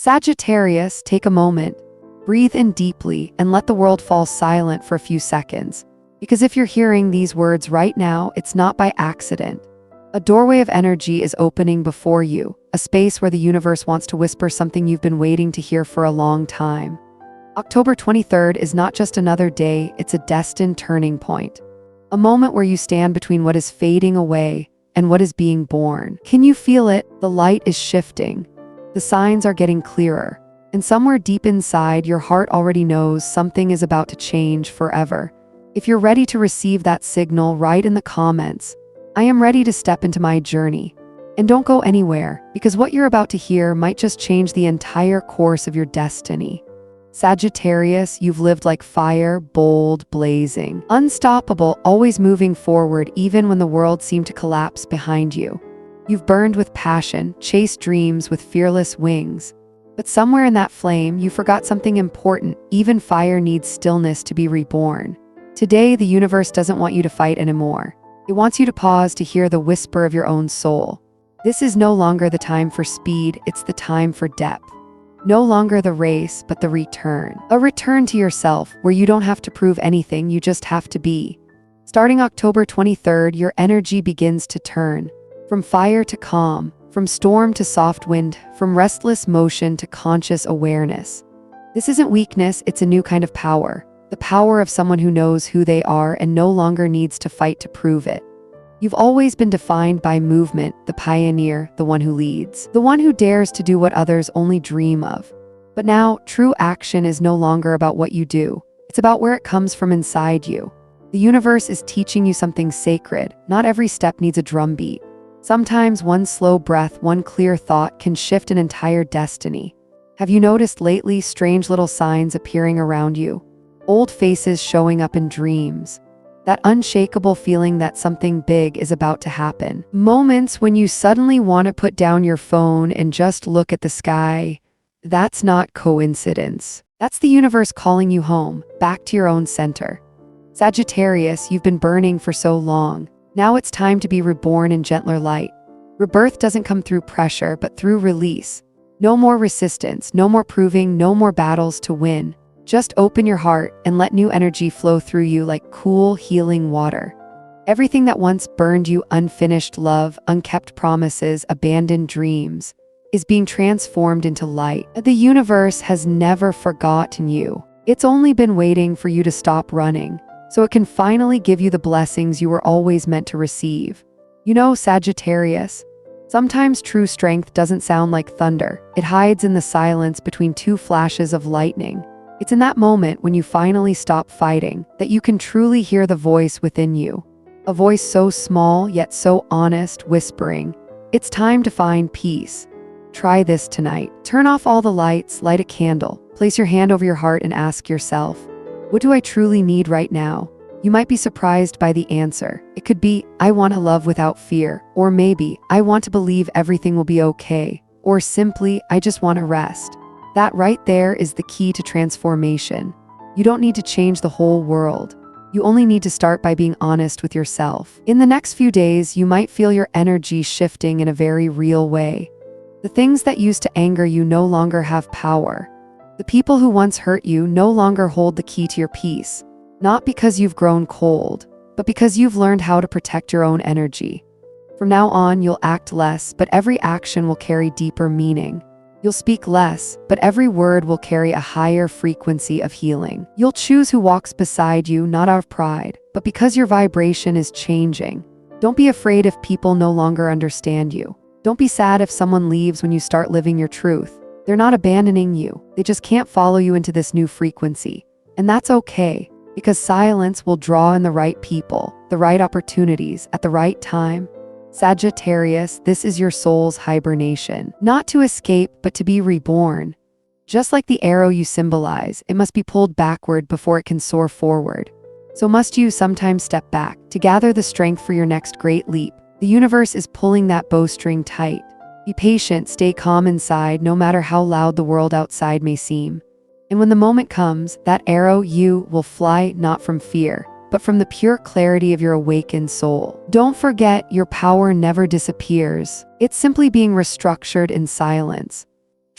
Sagittarius, take a moment. Breathe in deeply and let the world fall silent for a few seconds. Because if you're hearing these words right now, it's not by accident. A doorway of energy is opening before you, a space where the universe wants to whisper something you've been waiting to hear for a long time. October 23rd is not just another day, it's a destined turning point. A moment where you stand between what is fading away and what is being born. Can you feel it? The light is shifting. The signs are getting clearer. And somewhere deep inside, your heart already knows something is about to change forever. If you're ready to receive that signal, write in the comments, "I am ready to step into my journey." And don't go anywhere, because what you're about to hear might just change the entire course of your destiny. Sagittarius, you've lived like fire, bold, blazing, unstoppable, always moving forward even when the world seemed to collapse behind you. You've burned with passion, chased dreams with fearless wings. But somewhere in that flame, you forgot something important. Even fire needs stillness to be reborn. Today, the universe doesn't want you to fight anymore. It wants you to pause to hear the whisper of your own soul. This is no longer the time for speed, it's the time for depth. No longer the race, but the return. A return to yourself, where you don't have to prove anything, you just have to be. Starting October 23rd, your energy begins to turn. From fire to calm, from storm to soft wind, from restless motion to conscious awareness. This isn't weakness, it's a new kind of power. The power of someone who knows who they are and no longer needs to fight to prove it. You've always been defined by movement, the pioneer, the one who leads, the one who dares to do what others only dream of. But now, true action is no longer about what you do. It's about where it comes from inside you. The universe is teaching you something sacred. Not every step needs a drumbeat. Sometimes one slow breath, one clear thought can shift an entire destiny. Have you noticed lately strange little signs appearing around you? Old faces showing up in dreams. That unshakable feeling that something big is about to happen. Moments when you suddenly want to put down your phone and just look at the sky. That's not coincidence. That's the universe calling you home, back to your own center. Sagittarius, you've been burning for so long. Now it's time to be reborn in gentler light. Rebirth doesn't come through pressure, but through release. No more resistance, no more proving, no more battles to win. Just open your heart and let new energy flow through you like cool, healing water. Everything that once burned you, unfinished love, unkept promises, abandoned dreams, is being transformed into light. The universe has never forgotten you. It's only been waiting for you to stop running, so it can finally give you the blessings you were always meant to receive. You know, Sagittarius, sometimes true strength doesn't sound like thunder. It hides in the silence between two flashes of lightning. It's in that moment when you finally stop fighting that you can truly hear the voice within you. A voice so small yet so honest, whispering, "It's time to find peace." Try this tonight. Turn off all the lights, light a candle, place your hand over your heart and ask yourself, what do I truly need right now? You might be surprised by the answer. It could be, I want to love without fear. Or maybe, I want to believe everything will be okay. Or simply, I just want to rest. That right there is the key to transformation. You don't need to change the whole world. You only need to start by being honest with yourself. In the next few days, you might feel your energy shifting in a very real way. The things that used to anger you no longer have power. The people who once hurt you no longer hold the key to your peace. Not because you've grown cold, but because you've learned how to protect your own energy. From now on, you'll act less, but every action will carry deeper meaning. You'll speak less, but every word will carry a higher frequency of healing. You'll choose who walks beside you, not out of pride, but because your vibration is changing. Don't be afraid if people no longer understand you. Don't be sad if someone leaves when you start living your truth. They're not abandoning you. They just can't follow you into this new frequency. And that's okay, because silence will draw in the right people, the right opportunities, at the right time. Sagittarius, this is your soul's hibernation. Not to escape, but to be reborn. Just like the arrow you symbolize, it must be pulled backward before it can soar forward. So must you sometimes step back to gather the strength for your next great leap. The universe is pulling that bowstring tight. Be patient, stay calm inside, no matter how loud the world outside may seem. And when the moment comes, that arrow, you, will fly not from fear, but from the pure clarity of your awakened soul. Don't forget, your power never disappears. It's simply being restructured in silence.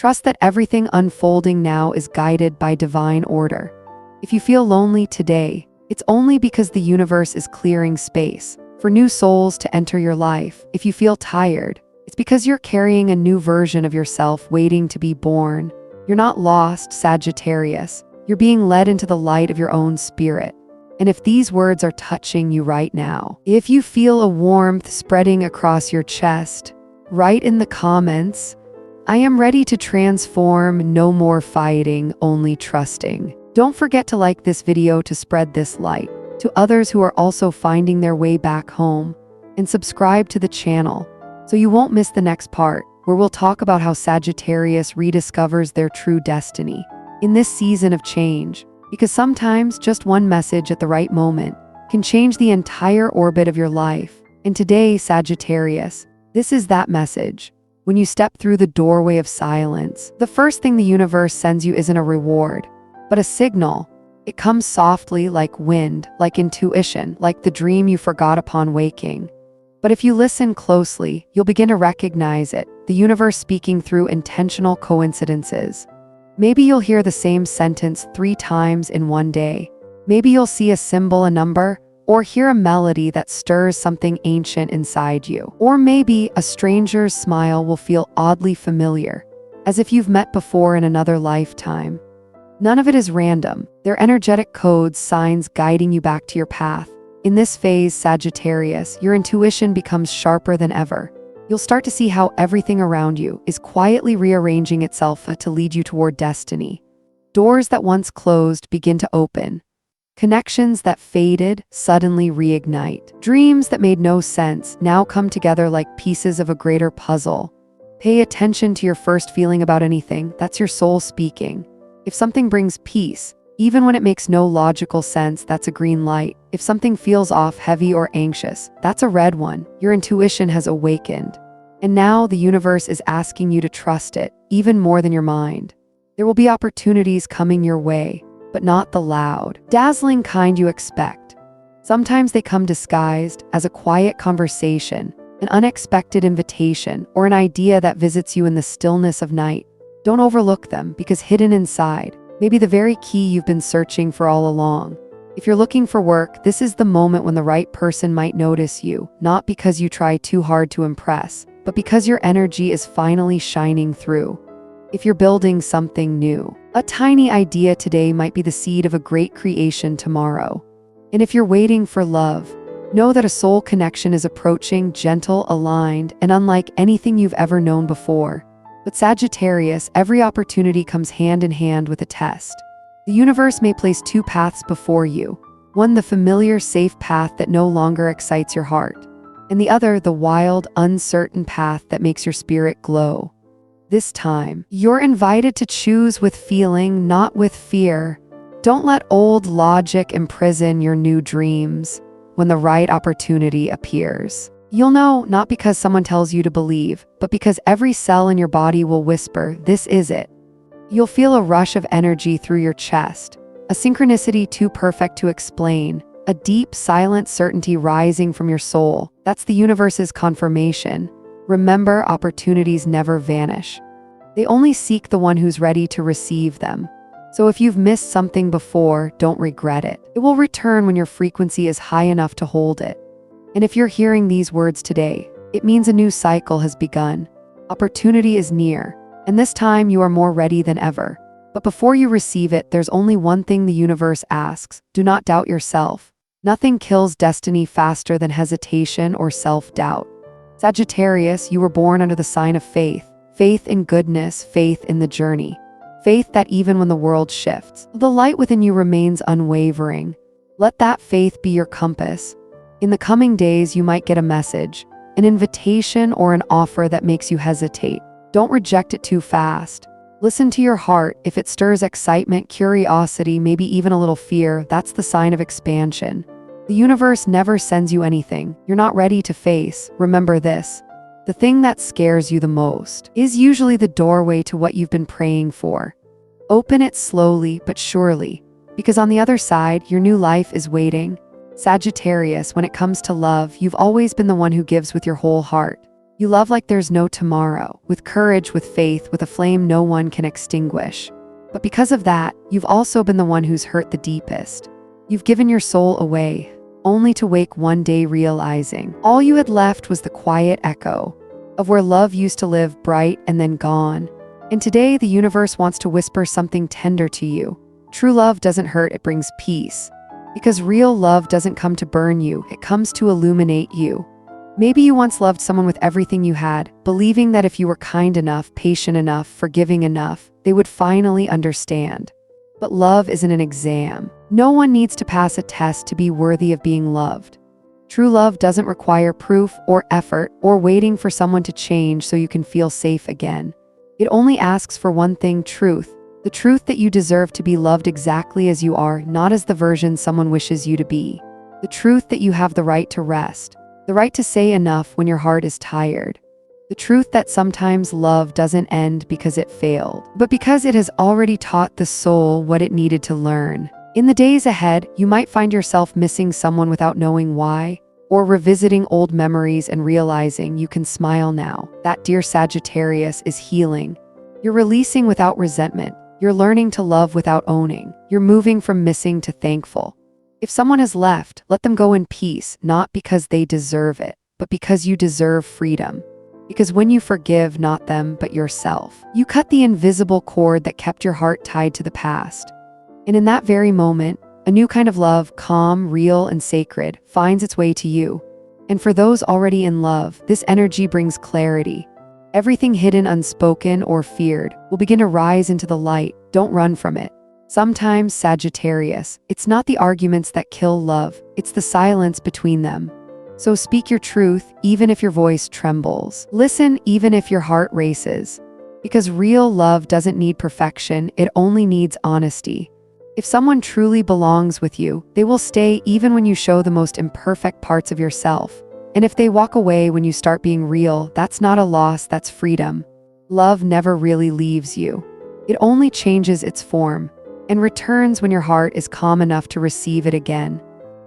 Trust that everything unfolding now is guided by divine order. If you feel lonely today, it's only because the universe is clearing space for new souls to enter your life. If you feel tired, it's because you're carrying a new version of yourself waiting to be born. You're not lost, Sagittarius. You're being led into the light of your own spirit. And if these words are touching you right now, if you feel a warmth spreading across your chest, write in the comments, "I am ready to transform, no more fighting, only trusting." Don't forget to like this video to spread this light to others who are also finding their way back home, and subscribe to the channel so you won't miss the next part, where we'll talk about how Sagittarius rediscovers their true destiny in this season of change, because sometimes just one message at the right moment can change the entire orbit of your life. And today, Sagittarius, this is that message. When you step through the doorway of silence, the first thing the universe sends you isn't a reward, but a signal. It comes softly, like wind, like intuition, like the dream you forgot upon waking. But if you listen closely, you'll begin to recognize it, the universe speaking through intentional coincidences. Maybe you'll hear the same sentence 3 times in one day. Maybe you'll see a symbol, a number, or hear a melody that stirs something ancient inside you. Or maybe a stranger's smile will feel oddly familiar, as if you've met before in another lifetime. None of it is random. They're energetic codes, signs guiding you back to your path. In this phase, Sagittarius, your intuition becomes sharper than ever. You'll start to see how everything around you is quietly rearranging itself to lead you toward destiny. Doors that once closed begin to open. Connections that faded suddenly reignite. Dreams that made no sense now come together like pieces of a greater puzzle. Pay attention to your first feeling about anything. That's your soul speaking. If something brings peace, even when it makes no logical sense, that's a green light. If something feels off, heavy, or anxious, that's a red one. Your intuition has awakened. And now the universe is asking you to trust it, even more than your mind. There will be opportunities coming your way, but not the loud, dazzling kind you expect. Sometimes they come disguised as a quiet conversation, an unexpected invitation, or an idea that visits you in the stillness of night. Don't overlook them, because hidden inside may be the very key you've been searching for all along. If you're looking for work, this is the moment when the right person might notice you, not because you try too hard to impress, but because your energy is finally shining through. If you're building something new, a tiny idea today might be the seed of a great creation tomorrow. And if you're waiting for love, know that a soul connection is approaching, gentle, aligned, and unlike anything you've ever known before. But Sagittarius, every opportunity comes hand in hand with a test. The universe may place 2 paths before you. One, the familiar, safe path that no longer excites your heart. And the other, the wild, uncertain path that makes your spirit glow. This time, you're invited to choose with feeling, not with fear. Don't let old logic imprison your new dreams. When the right opportunity appears, you'll know, not because someone tells you to believe, but because every cell in your body will whisper, "This is it." You'll feel a rush of energy through your chest, a synchronicity too perfect to explain, a deep, silent certainty rising from your soul. That's the universe's confirmation. Remember, opportunities never vanish. They only seek the one who's ready to receive them. So if you've missed something before, don't regret it. It will return when your frequency is high enough to hold it. And if you're hearing these words today, it means a new cycle has begun. Opportunity is near, and this time you are more ready than ever. But before you receive it, there's only one thing the universe asks: do not doubt yourself. Nothing kills destiny faster than hesitation or self-doubt. Sagittarius, you were born under the sign of faith. Faith in goodness, faith in the journey. Faith that even when the world shifts, the light within you remains unwavering. Let that faith be your compass. In the coming days, you might get a message, an invitation, or an offer that makes you hesitate. Don't reject it too fast. Listen to your heart. If it stirs excitement, curiosity, maybe even a little fear, that's the sign of expansion. The universe never sends you anything you're not ready to face. Remember this: the thing that scares you the most is usually the doorway to what you've been praying for. Open it slowly but surely, because on the other side, your new life is waiting. Sagittarius, when it comes to love, you've always been the one who gives with your whole heart. You love like there's no tomorrow, with courage, with faith, with a flame no one can extinguish. But because of that, you've also been the one who's hurt the deepest. You've given your soul away, only to wake one day realizing all you had left was the quiet echo of where love used to live, bright and then gone. And today, the universe wants to whisper something tender to you. True love doesn't hurt, it brings peace. Because real love doesn't come to burn you, it comes to illuminate you. Maybe you once loved someone with everything you had, believing that if you were kind enough, patient enough, forgiving enough, they would finally understand. But love isn't an exam. No one needs to pass a test to be worthy of being loved. True love doesn't require proof or effort or waiting for someone to change so you can feel safe again. It only asks for one thing: truth. The truth that you deserve to be loved exactly as you are, not as the version someone wishes you to be. The truth that you have the right to rest. The right to say enough when your heart is tired. The truth that sometimes love doesn't end because it failed, but because it has already taught the soul what it needed to learn. In the days ahead, you might find yourself missing someone without knowing why, or revisiting old memories and realizing you can smile now. That, dear Sagittarius, is healing. You're releasing without resentment. You're learning to love without owning. You're moving from missing to thankful. If someone has left, let them go in peace, not because they deserve it, but because you deserve freedom. Because when you forgive not them but yourself, you cut the invisible cord that kept your heart tied to the past. And in that very moment, a new kind of love, calm, real, and sacred, finds its way to you. And for those already in love, this energy brings clarity. Everything hidden, unspoken, or feared will begin to rise into the light. Don't run from it. Sometimes, Sagittarius, it's not the arguments that kill love, it's the silence between them. So speak your truth, even if your voice trembles. Listen, even if your heart races. Because real love doesn't need perfection, it only needs honesty. If someone truly belongs with you, they will stay even when you show the most imperfect parts of yourself. And if they walk away when you start being real, that's not a loss, that's freedom. Love never really leaves you. It only changes its form and returns when your heart is calm enough to receive it again.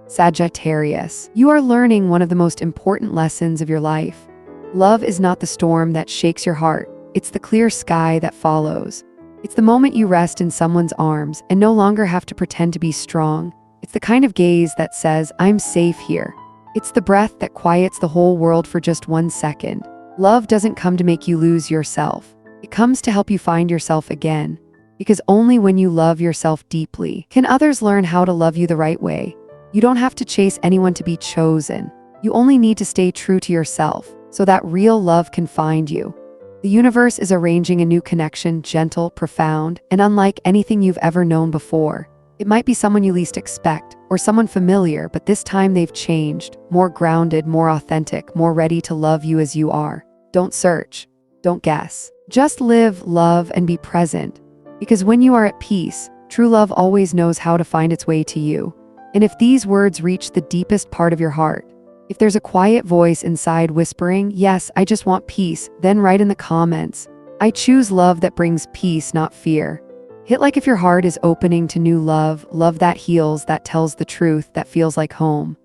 Sagittarius, you are learning one of the most important lessons of your life. Love is not the storm that shakes your heart, it's the clear sky that follows. It's the moment you rest in someone's arms and no longer have to pretend to be strong. It's the kind of gaze that says, I'm safe here. It's the breath that quiets the whole world for just 1 second. Love doesn't come to make you lose yourself. It comes to help you find yourself again. Because only when you love yourself deeply can others learn how to love you the right way. You don't have to chase anyone to be chosen. You only need to stay true to yourself so that real love can find you. The universe is arranging a new connection, gentle, profound, and unlike anything you've ever known before. It might be someone you least expect, or someone familiar, but this time they've changed, more grounded, more authentic, more ready to love you as you are. Don't search. Don't guess. Just live, love, and be present. Because when you are at peace, true love always knows how to find its way to you. And if these words reach the deepest part of your heart, if there's a quiet voice inside whispering, yes, I just want peace, then write in the comments, I choose love that brings peace, not fear. Hit like if your heart is opening to new love, love that heals, that tells the truth, that feels like home.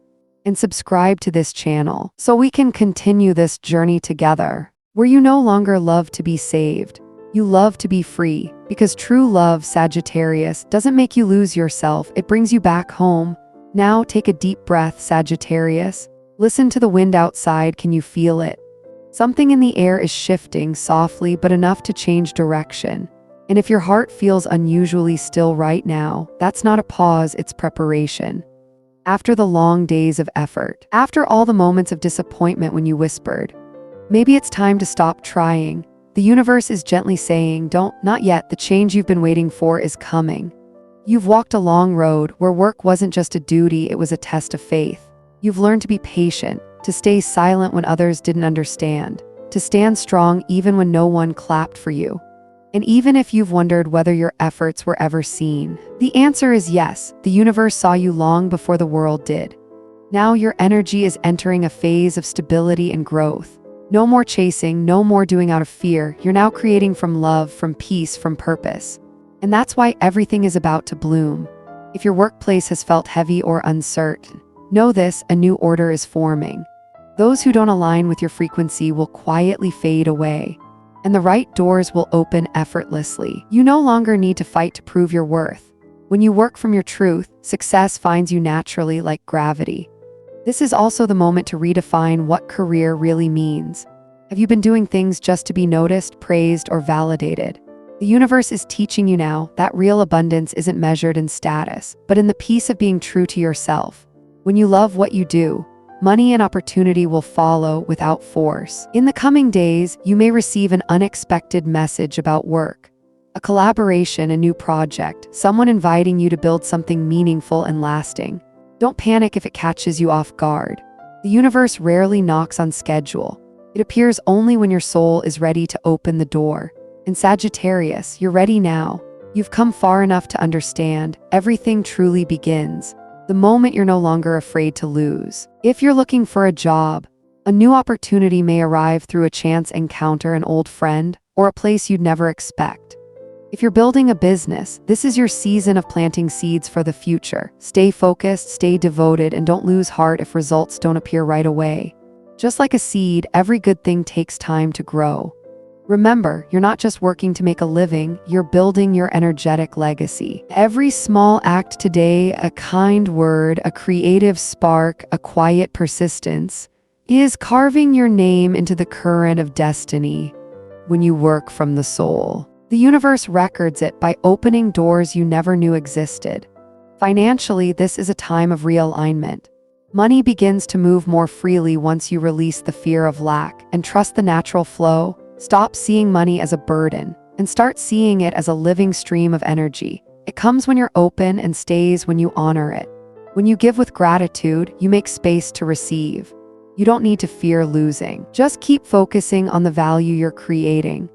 And subscribe to this channel so we can continue this journey together, where you no longer love to be saved. You love to be free, because true love, Sagittarius, doesn't make you lose yourself, it brings you back home. Now take a deep breath, Sagittarius. Listen to the wind outside, can you feel it? Something in the air is shifting softly but enough to change direction. And if your heart feels unusually still right now, that's not a pause, it's preparation. After the long days of effort, after all the moments of disappointment when you whispered, maybe it's time to stop trying. The universe is gently saying, not yet, the change you've been waiting for is coming. You've walked a long road where work wasn't just a duty, it was a test of faith. You've learned to be patient, to stay silent when others didn't understand, to stand strong even when no one clapped for you. And even if you've wondered whether your efforts were ever seen, the answer is yes, the universe saw you long before the world did. Now your energy is entering a phase of stability and growth. No more chasing, no more doing out of fear. You're now creating from love, from peace, from purpose. And that's why everything is about to bloom. If your workplace has felt heavy or uncertain, know this, a new order is forming. Those who don't align with your frequency will quietly fade away, and the right doors will open effortlessly. You no longer need to fight to prove your worth. When you work from your truth, success finds you naturally like gravity. This is also the moment to redefine what career really means. Have you been doing things just to be noticed, praised, or validated? The universe is teaching you now that real abundance isn't measured in status, but in the peace of being true to yourself. When you love what you do, money and opportunity will follow without force. In the coming days, you may receive an unexpected message about work. A collaboration, a new project, someone inviting you to build something meaningful and lasting. Don't panic if it catches you off guard. The universe rarely knocks on schedule. It appears only when your soul is ready to open the door. In Sagittarius, you're ready now. You've come far enough to understand everything truly begins the moment you're no longer afraid to lose. If you're looking for a job, a new opportunity may arrive through a chance encounter, an old friend, or a place you'd never expect. If you're building a business, this is your season of planting seeds for the future. Stay focused, stay devoted, and don't lose heart if results don't appear right away. Just like a seed, every good thing takes time to grow. Remember, you're not just working to make a living, you're building your energetic legacy. Every small act today, a kind word, a creative spark, a quiet persistence, is carving your name into the current of destiny. When you work from the soul, the universe records it by opening doors you never knew existed. Financially, this is a time of realignment. Money begins to move more freely once you release the fear of lack and trust the natural flow. Stop seeing money as a burden and start seeing it as a living stream of energy. It comes when you're open and stays when you honor it. When you give with gratitude, you make space to receive. You don't need to fear losing. Just keep focusing on the value you're creating.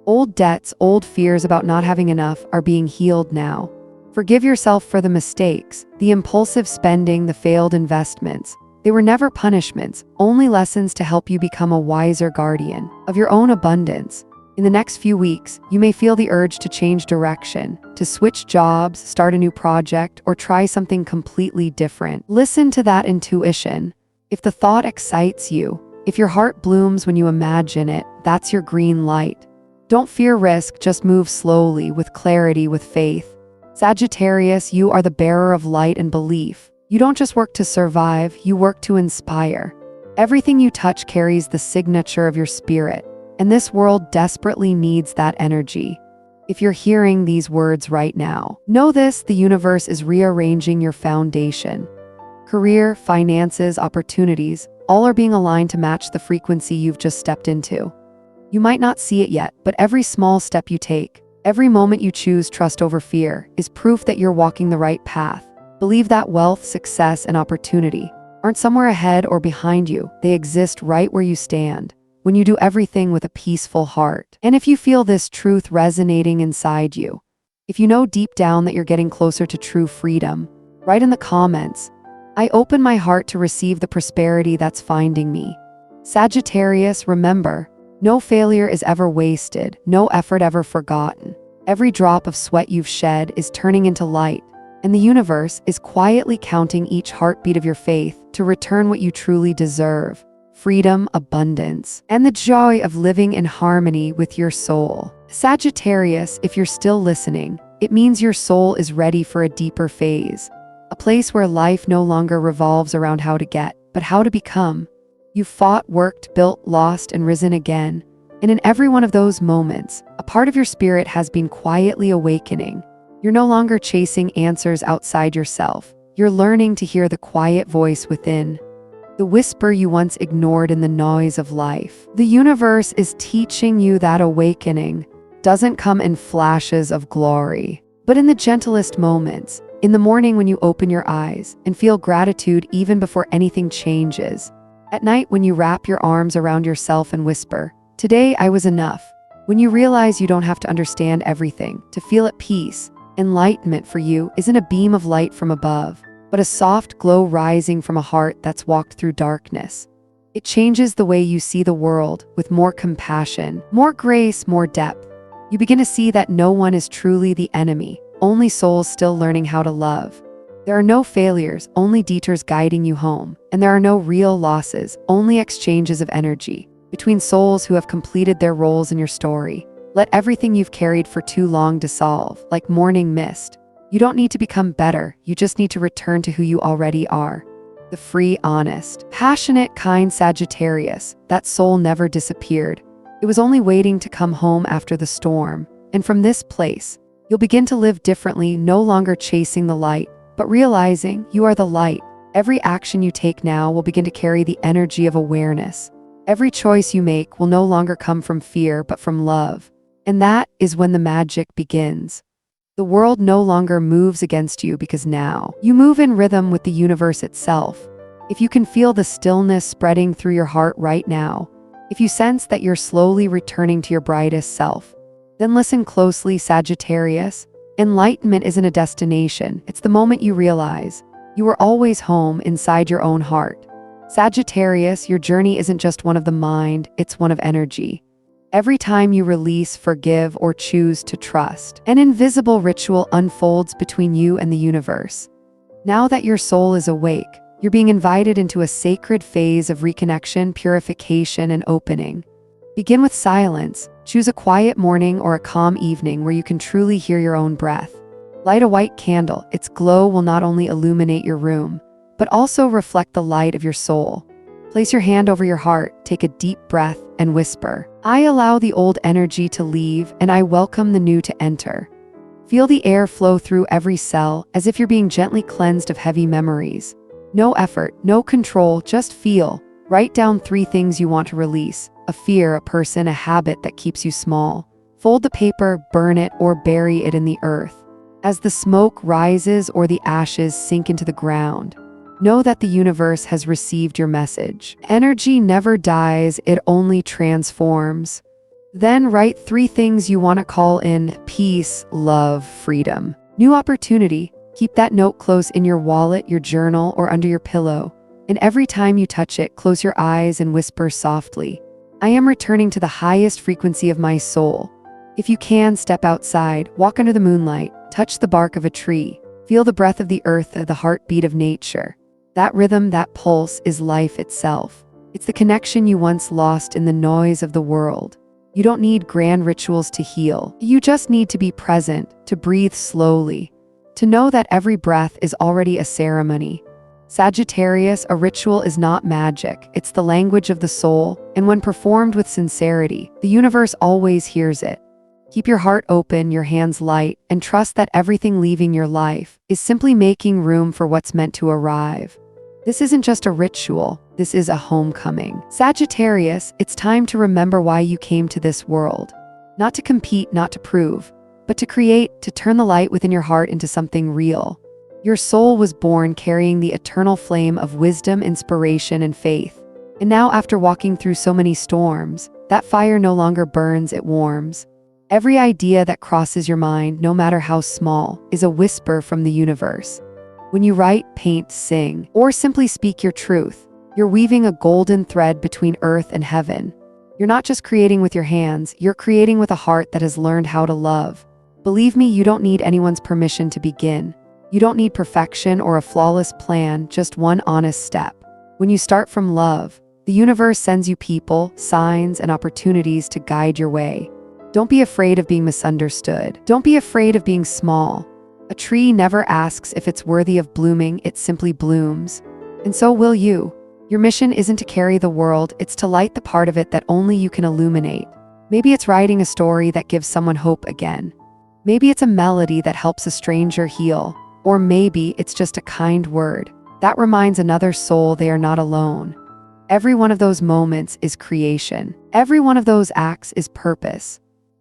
Old debts, old fears about not having enough are being healed now. Forgive yourself for the mistakes, the impulsive spending, the failed investments. They were never punishments, only lessons to help you become a wiser guardian of your own abundance. In the next few weeks, you may feel the urge to change direction, to switch jobs, start a new project, or try something completely different. Listen to that intuition. If the thought excites you, if your heart blooms when you imagine it, that's your green light. Don't fear risk, just move slowly, with clarity, with faith. Sagittarius, you are the bearer of light and belief. You don't just work to survive, you work to inspire. Everything you touch carries the signature of your spirit, and this world desperately needs that energy. If you're hearing these words right now, know this: the universe is rearranging your foundation. Career, finances, opportunities, all are being aligned to match the frequency you've just stepped into. You might not see it yet, but every small step you take, every moment you choose trust over fear, is proof that you're walking the right path. Believe that wealth, success, and opportunity aren't somewhere ahead or behind you. They exist right where you stand, when you do everything with a peaceful heart. And if you feel this truth resonating inside you, if you know deep down that you're getting closer to true freedom, write in the comments, "I open my heart to receive the prosperity that's finding me." Sagittarius, remember, no failure is ever wasted, no effort ever forgotten. Every drop of sweat you've shed is turning into light, and the universe is quietly counting each heartbeat of your faith to return what you truly deserve: freedom, abundance, and the joy of living in harmony with your soul. Sagittarius, if you're still listening, it means your soul is ready for a deeper phase, a place where life no longer revolves around how to get, but how to become. You've fought, worked, built, lost, and risen again, and in every one of those moments, a part of your spirit has been quietly awakening. You're no longer chasing answers outside yourself. You're learning to hear the quiet voice within, the whisper you once ignored in the noise of life. The universe is teaching you that awakening doesn't come in flashes of glory, but in the gentlest moments, in the morning when you open your eyes and feel gratitude even before anything changes, at night when you wrap your arms around yourself and whisper, "Today I was enough." When you realize you don't have to understand everything to feel at peace, enlightenment for you isn't a beam of light from above, but a soft glow rising from a heart that's walked through darkness. It changes the way you see the world, with more compassion, more grace, more depth. You begin to see that no one is truly the enemy, only souls still learning how to love. There are no failures, only detours guiding you home. And there are no real losses, only exchanges of energy between souls who have completed their roles in your story. Let everything you've carried for too long dissolve, like morning mist. You don't need to become better, you just need to return to who you already are. The free, honest, passionate, kind Sagittarius, that soul never disappeared. It was only waiting to come home after the storm. And from this place, you'll begin to live differently, no longer chasing the light, but realizing you are the light. Every action you take now will begin to carry the energy of awareness. Every choice you make will no longer come from fear, but from love. And that is when the magic begins. The world no longer moves against you because now you move in rhythm with the universe itself. If you can feel the stillness spreading through your heart right now, if you sense that you're slowly returning to your brightest self, then listen closely, Sagittarius. Enlightenment isn't a destination, it's the moment you realize you were always home inside your own heart. Sagittarius, your journey isn't just one of the mind, it's one of energy. Every time you release, forgive, or choose to trust, an invisible ritual unfolds between you and the universe. Now that your soul is awake, you're being invited into a sacred phase of reconnection, purification, and opening. Begin with silence. Choose a quiet morning or a calm evening where you can truly hear your own breath. Light a white candle. Its glow will not only illuminate your room, but also reflect the light of your soul. Place your hand over your heart, take a deep breath, and whisper, "I allow the old energy to leave, and I welcome the new to enter." Feel the air flow through every cell, as if you're being gently cleansed of heavy memories. No effort, no control, just feel. Write down 3 things you want to release: a fear, a person, a habit that keeps you small. Fold the paper, burn it, or bury it in the earth. As the smoke rises or the ashes sink into the ground, know that the universe has received your message. Energy never dies, it only transforms. Then write 3 things you want to call in: peace, love, freedom. New opportunity. Keep that note close in your wallet, your journal, or under your pillow. And every time you touch it, close your eyes and whisper softly, "I am returning to the highest frequency of my soul." If you can, step outside, walk under the moonlight, touch the bark of a tree, feel the breath of the earth, the heartbeat of nature. That rhythm, that pulse, is life itself. It's the connection you once lost in the noise of the world. You don't need grand rituals to heal. You just need to be present, to breathe slowly, to know that every breath is already a ceremony. Sagittarius, a ritual is not magic, it's the language of the soul, and when performed with sincerity, the universe always hears it. Keep your heart open, your hands light, and trust that everything leaving your life is simply making room for what's meant to arrive. This isn't just a ritual, this is a homecoming. Sagittarius, it's time to remember why you came to this world. Not to compete, not to prove, but to create, to turn the light within your heart into something real. Your soul was born carrying the eternal flame of wisdom, inspiration, and faith. And now, after walking through so many storms, that fire no longer burns, it warms. Every idea that crosses your mind, no matter how small, is a whisper from the universe. When you write, paint, sing, or simply speak your truth, you're weaving a golden thread between earth and heaven. You're not just creating with your hands, you're creating with a heart that has learned how to love. Believe me, you don't need anyone's permission to begin. You don't need perfection or a flawless plan, just one honest step. When you start from love, the universe sends you people, signs, and opportunities to guide your way. Don't be afraid of being misunderstood. Don't be afraid of being small. A tree never asks if it's worthy of blooming, it simply blooms. And so will you. Your mission isn't to carry the world, it's to light the part of it that only you can illuminate. Maybe it's writing a story that gives someone hope again. Maybe it's a melody that helps a stranger heal. Or maybe it's just a kind word that reminds another soul they are not alone. Every one of those moments is creation. Every one of those acts is purpose.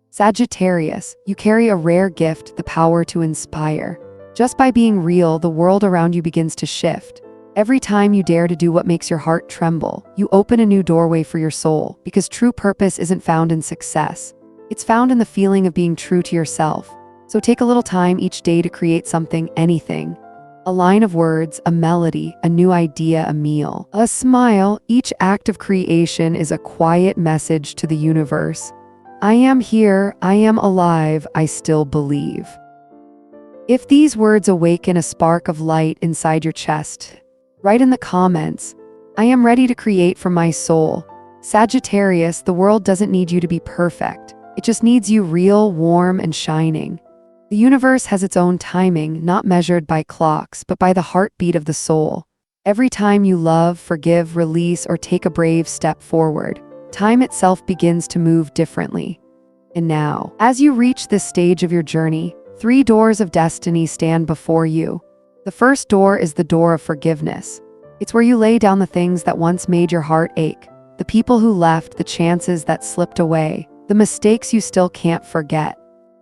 Sagittarius, you carry a rare gift, the power to inspire. Just by being real, the world around you begins to shift. Every time you dare to do what makes your heart tremble, you open a new doorway for your soul, because true purpose isn't found in success. It's found in the feeling of being true to yourself. So take a little time each day to create something, anything. A line of words, a melody, a new idea, a meal, a smile. Each act of creation is a quiet message to the universe. I am here, I am alive, I still believe. If these words awaken a spark of light inside your chest, write in the comments, "I am ready to create from my soul." Sagittarius, the world doesn't need you to be perfect. It just needs you real, warm, and shining. The universe has its own timing, not measured by clocks, but by the heartbeat of the soul. Every time you love, forgive, release, or take a brave step forward, time itself begins to move differently. And now, as you reach this stage of your journey, 3 doors of destiny stand before you. The first door is the door of forgiveness. It's where you lay down the things that once made your heart ache, the people who left, the chances that slipped away, the mistakes you still can't forget.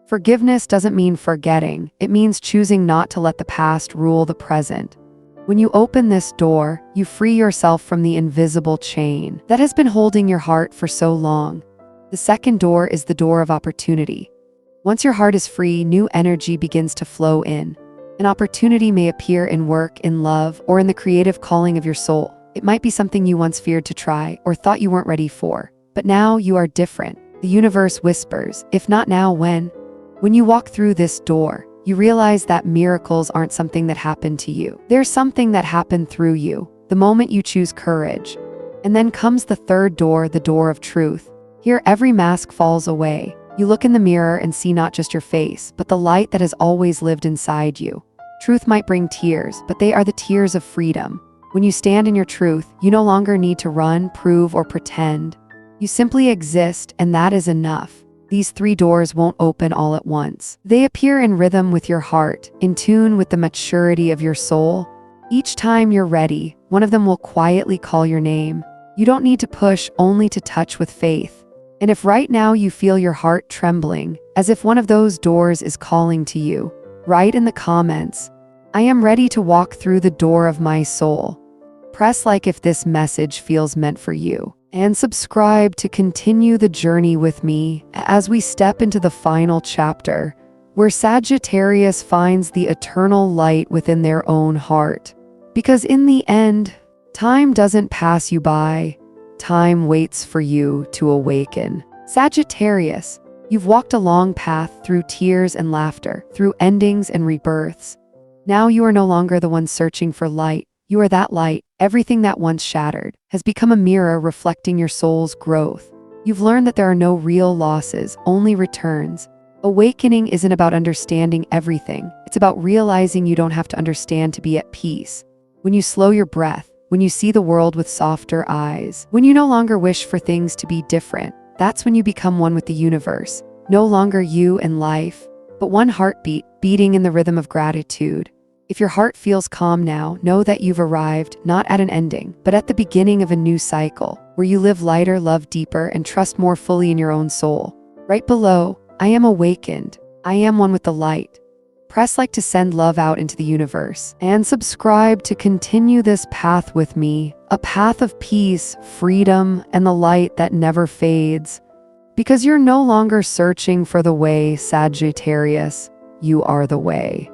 Forgiveness doesn't mean forgetting, it means choosing not to let the past rule the present. When you open this door, you free yourself from the invisible chain that has been holding your heart for so long. The second door is the door of opportunity. Once your heart is free, new energy begins to flow in. An opportunity may appear in work, in love, or in the creative calling of your soul. It might be something you once feared to try or thought you weren't ready for. But now you are different. The universe whispers, if not now, when? When you walk through this door, you realize that miracles aren't something that happened to you. They're something that happened through you, the moment you choose courage. And then comes the third door, the door of truth. Here, every mask falls away. You look in the mirror and see not just your face, but the light that has always lived inside you. Truth might bring tears, but they are the tears of freedom. When you stand in your truth, you no longer need to run, prove, or pretend. You simply exist, and that is enough. These 3 doors won't open all at once. They appear in rhythm with your heart, in tune with the maturity of your soul. Each time you're ready, one of them will quietly call your name. You don't need to push, only to touch with faith. And if right now you feel your heart trembling, as if one of those doors is calling to you, write in the comments, "I am ready to walk through the door of my soul." Press like if this message feels meant for you. And subscribe to continue the journey with me as we step into the final chapter, where Sagittarius finds the eternal light within their own heart. Because in the end, time doesn't pass you by. Time waits for you to awaken. Sagittarius, you've walked a long path through tears and laughter, through endings and rebirths. Now you are no longer the one searching for light. You are that light. Everything that once shattered has become a mirror reflecting your soul's growth. You've learned that there are no real losses, only returns. Awakening isn't about understanding everything. It's about realizing you don't have to understand to be at peace. When you slow your breath, when you see the world with softer eyes, when you no longer wish for things to be different, that's when you become one with the universe. No longer you and life, but one heartbeat beating in the rhythm of gratitude. If your heart feels calm now, know that you've arrived, not at an ending, but at the beginning of a new cycle, where you live lighter, love deeper, and trust more fully in your own soul. Right below, I am awakened. I am one with the light. Press like to send love out into the universe. And subscribe to continue this path with me, a path of peace, freedom, and the light that never fades. Because you're no longer searching for the way, Sagittarius. You are the way.